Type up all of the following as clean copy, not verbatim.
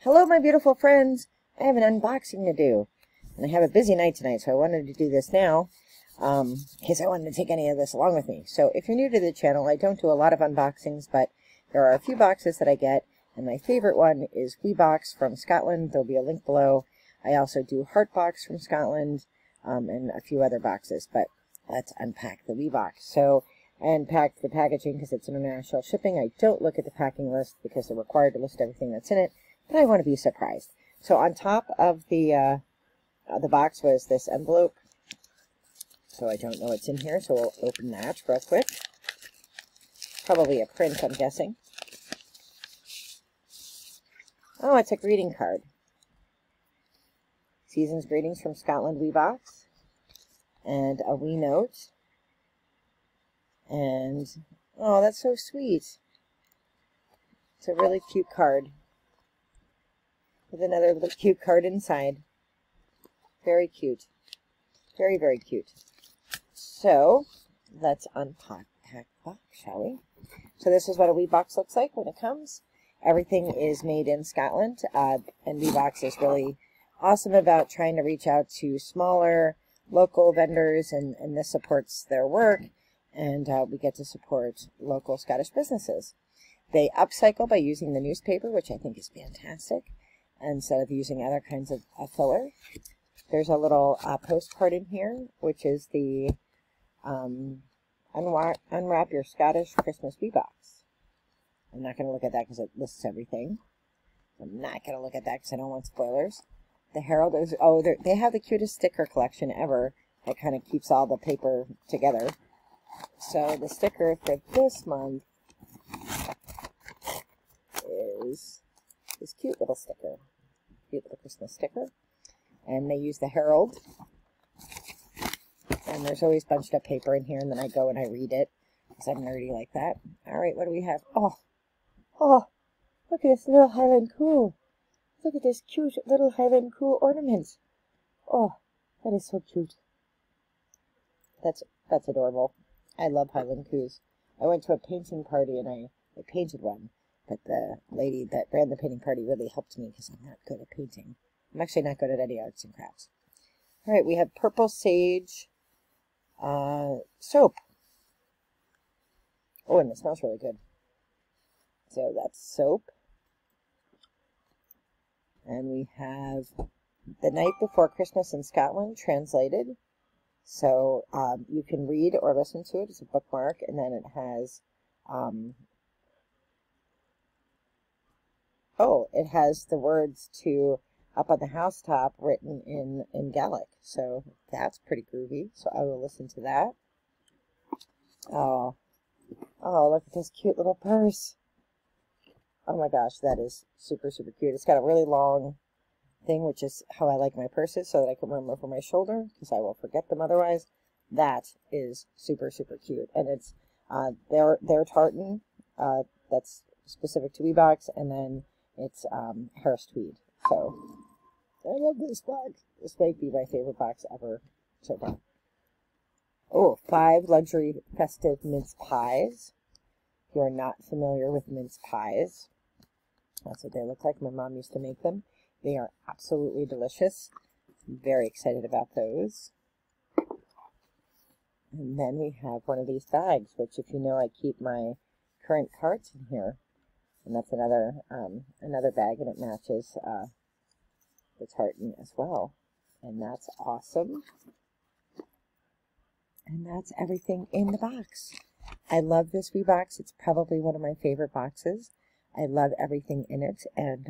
Hello, my beautiful friends. I have an unboxing to do. And I have a busy night tonight, so I wanted to do this now in case I wanted to take any of this along with me. So if you're new to the channel, I don't do a lot of unboxings, but there are a few boxes that I get, and my favorite one is WeeBox from Scotland. There'll be a link below. I also do Heartbox from Scotland and a few other boxes, but let's unpack the WeeBox. So I unpacked the packaging because it's international shipping. I don't look at the packing list because they're required to list everything that's in it, but I want to be surprised. So on top of the box was this envelope. So I don't know what's in here, so we'll open that real quick. Probably a print, I'm guessing. Oh, it's a greeting card. Season's greetings from Scotland, WeeBox. And a wee note. And, oh, that's so sweet. It's a really cute card. With another little cute card inside. Very cute. Very, very cute. So, let's unpack the box, shall we? So this is what a WeeBox looks like when it comes. Everything is made in Scotland, and WeeBox is really awesome about trying to reach out to smaller local vendors, and this supports their work, and we get to support local Scottish businesses. They upcycle by using the newspaper, which I think is fantastic, instead of using other kinds of filler. There's a little postcard in here, which is the Unwrap Your Scottish Christmas WeeBox. I'm not going to look at that because it lists everything. I'm not going to look at that because I don't want spoilers. The Herald is, oh, they have the cutest sticker collection ever that kind of keeps all the paper together. So the sticker for this month is this cute little sticker. Cute little Christmas sticker. And they use the Herald. And there's always bunched up paper in here, and then I go and I read it because I'm nerdy like that. All right, what do we have? Oh, look at this little Highland Cool. Look at this cute little Highland Cool ornament. Oh, that is so cute. That's adorable. I love Highland Cools. I went to a painting party and I painted one, but the lady that ran the painting party really helped me because I'm not good at painting. I'm actually not good at any arts and crafts. All right, we have Purple Sage soap. Oh, and it smells really good. So that's soap. And we have The Night Before Christmas in Scotland, translated. So you can read or listen to it. It's a bookmark. And then it has, it has the words to Up on the Housetop written in Gaelic. So that's pretty groovy. So I will listen to that. Oh, look at this cute little purse. Oh my gosh, that is super, super cute. It's got a really long thing, which is how I like my purses, so that I can wear them over my shoulder, because I will forget them otherwise. That is super, super cute. And it's their tartan, that's specific to WeeBox, and then it's Harris Tweed. So I love this box. This might be my favorite box ever so far. Oh, 5 luxury festive mince pies. If you are not familiar with mince pies, that's what they look like. My mom used to make them. They are absolutely delicious. I'm very excited about those. And then we have one of these bags, which, if you know, I keep my current cards in here. And that's another bag, and it matches the tartan as well. And that's awesome. And that's everything in the box. I love this WeeBox. It's probably one of my favorite boxes. I love everything in it. And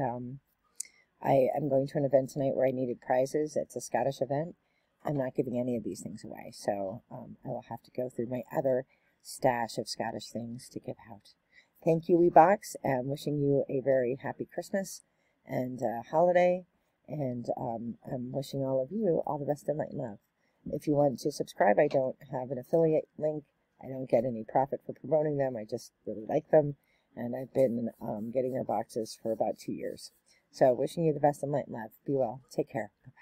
I am going to an event tonight where I needed prizes. It's a Scottish event. I'm not giving any of these things away. So I will have to go through my other stash of Scottish things to give out. Thank you, WeeBox. I'm wishing you a very happy Christmas and holiday. And I'm wishing all of you all the best in light and love. If you want to subscribe, I don't have an affiliate link. I don't get any profit for promoting them. I just really like them. And I've been getting their boxes for about 2 years. So wishing you the best in light and love. Be well. Take care. Bye-bye.